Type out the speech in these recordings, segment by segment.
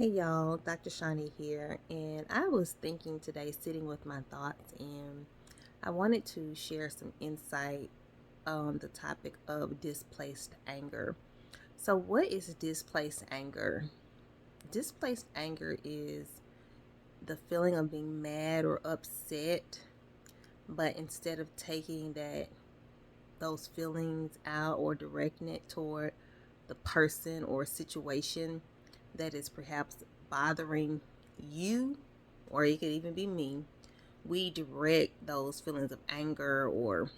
Hey y'all, Dr. Shani here, and I was thinking today, sitting with my thoughts, and I wanted to share some insight on the topic of displaced anger. So, what is displaced anger? Displaced anger is the feeling of being mad or upset, but instead of taking those feelings out or directing it toward the person or situation that is perhaps bothering you, or it could even be me, we direct those feelings of anger or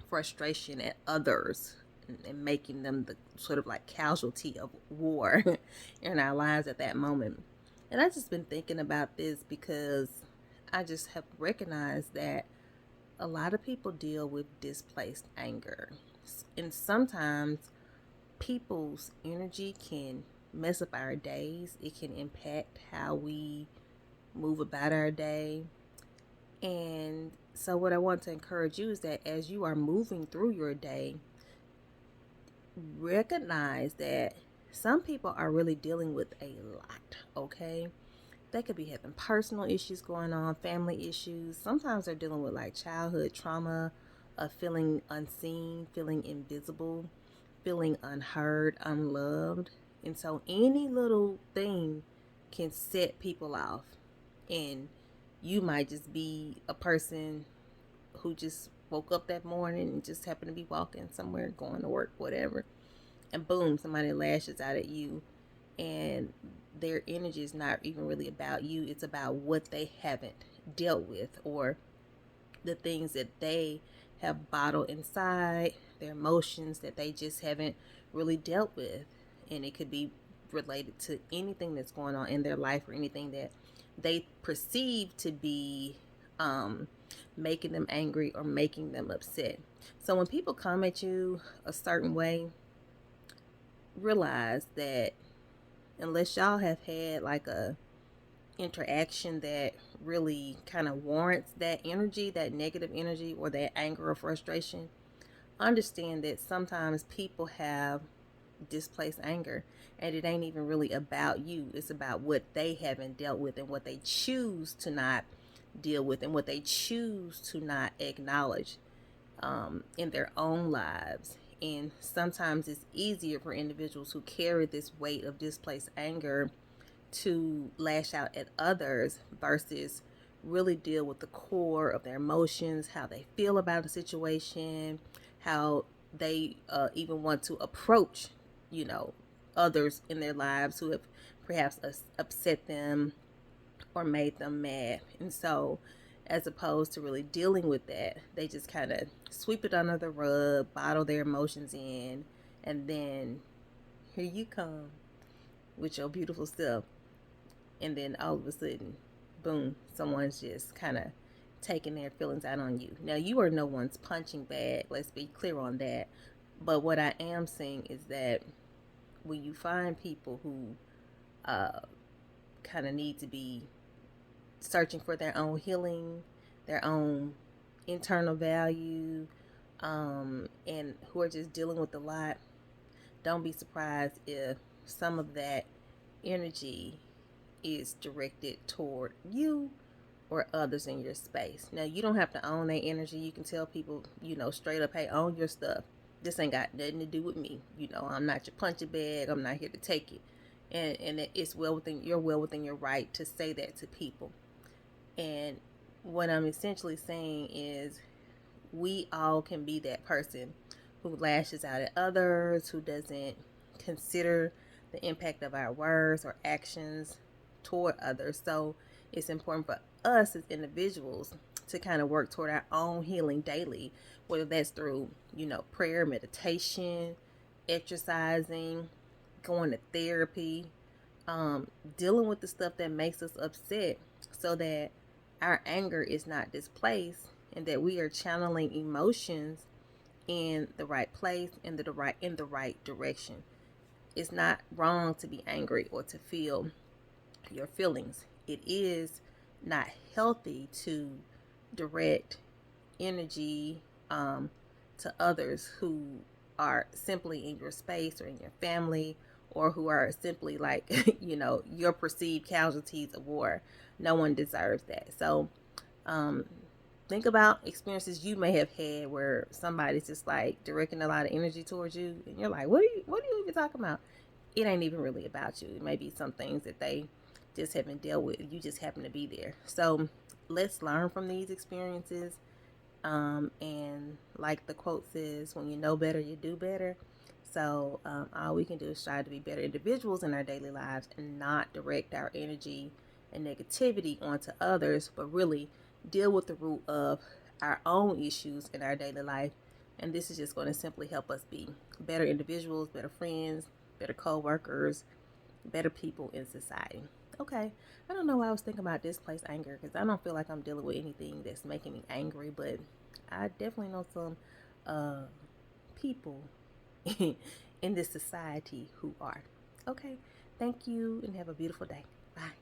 frustration at others and making them the sort of like casualty of war in our lives at that moment. And I've just been thinking about this because I just have recognized that a lot of people deal with displaced anger. And sometimes people's energy can mess up our days. It can impact how we move about our day. And so, what I want to encourage you is that as you are moving through your day, recognize that some people are really dealing with a lot, okay? They could be having personal issues going on, family issues. Sometimes they're dealing with like childhood trauma, feeling unseen, feeling invisible, feeling unheard, unloved. And so any little thing can set people off. And you might just be a person who just woke up that morning and just happened to be walking somewhere, going to work, whatever. And boom, somebody lashes out at you. And their energy is not even really about you, it's about what they haven't dealt with or the things that they have bottled inside, their emotions that they just haven't really dealt with. And it could be related to anything that's going on in their life or anything that they perceive to be making them angry or making them upset. So when people come at you a certain way, realize that unless y'all have had like a interaction that really kind of warrants that energy, that negative energy, or that anger or frustration, understand that sometimes people have displaced anger and it ain't even really about you. It's about what they haven't dealt with and what they choose to not deal with and what they choose to not acknowledge in their own lives. And sometimes it's easier for individuals who carry this weight of displaced anger to lash out at others versus really deal with the core of their emotions, how they feel about the situation, how they even want to approach, you know, others in their lives who have perhaps upset them or made them mad. And so, as opposed to really dealing with that, they just kind of sweep it under the rug, bottle their emotions in, and then here you come with your beautiful self, and then all of a sudden, boom, someone's just kind of taking their feelings out on you. Now, you are no one's punching bag, let's be clear on that. But what I am saying is that when you find people who uh, kind of need to be searching for their own healing, their own internal value, and who are just dealing with a lot, don't be surprised if some of that energy is directed toward you or others in your space. Now, you don't have to own that energy. You can tell people, straight up, hey, own your stuff. This ain't got nothing to do with me. I'm not your punching bag. I'm not here to take it. And it's well within your right to say that to people. And what I'm essentially saying is we all can be that person who lashes out at others, who doesn't consider the impact of our words or actions toward others. So it's important for us as individuals to kind of work toward our own healing daily, whether that's through, prayer, meditation, exercising, going to therapy, dealing with the stuff that makes us upset so that our anger is not displaced and that we are channeling emotions in the right place, in the right direction. It's not wrong to be angry or to feel your feelings. It is not healthy to direct energy to others who are simply in your space or in your family or who are simply like, your perceived casualties of war. No one deserves that. So, um, think about experiences you may have had where somebody's just like directing a lot of energy towards you, and you're like, what are you even talking about? It ain't even really about you. It may be some things that they just haven't dealt with. You just happen to be there. So let's learn from these experiences. And like the quote says, when you know better, you do better. So all we can do is strive to be better individuals in our daily lives and not direct our energy and negativity onto others, but really deal with the root of our own issues in our daily life. And this is just going to simply help us be better individuals, better friends, better co-workers, better people in society. Okay, I don't know why I was thinking about displaced anger, because I don't feel like I'm dealing with anything that's making me angry, but I definitely know some uh, people in this society who are. Okay, thank you and have a beautiful day. Bye.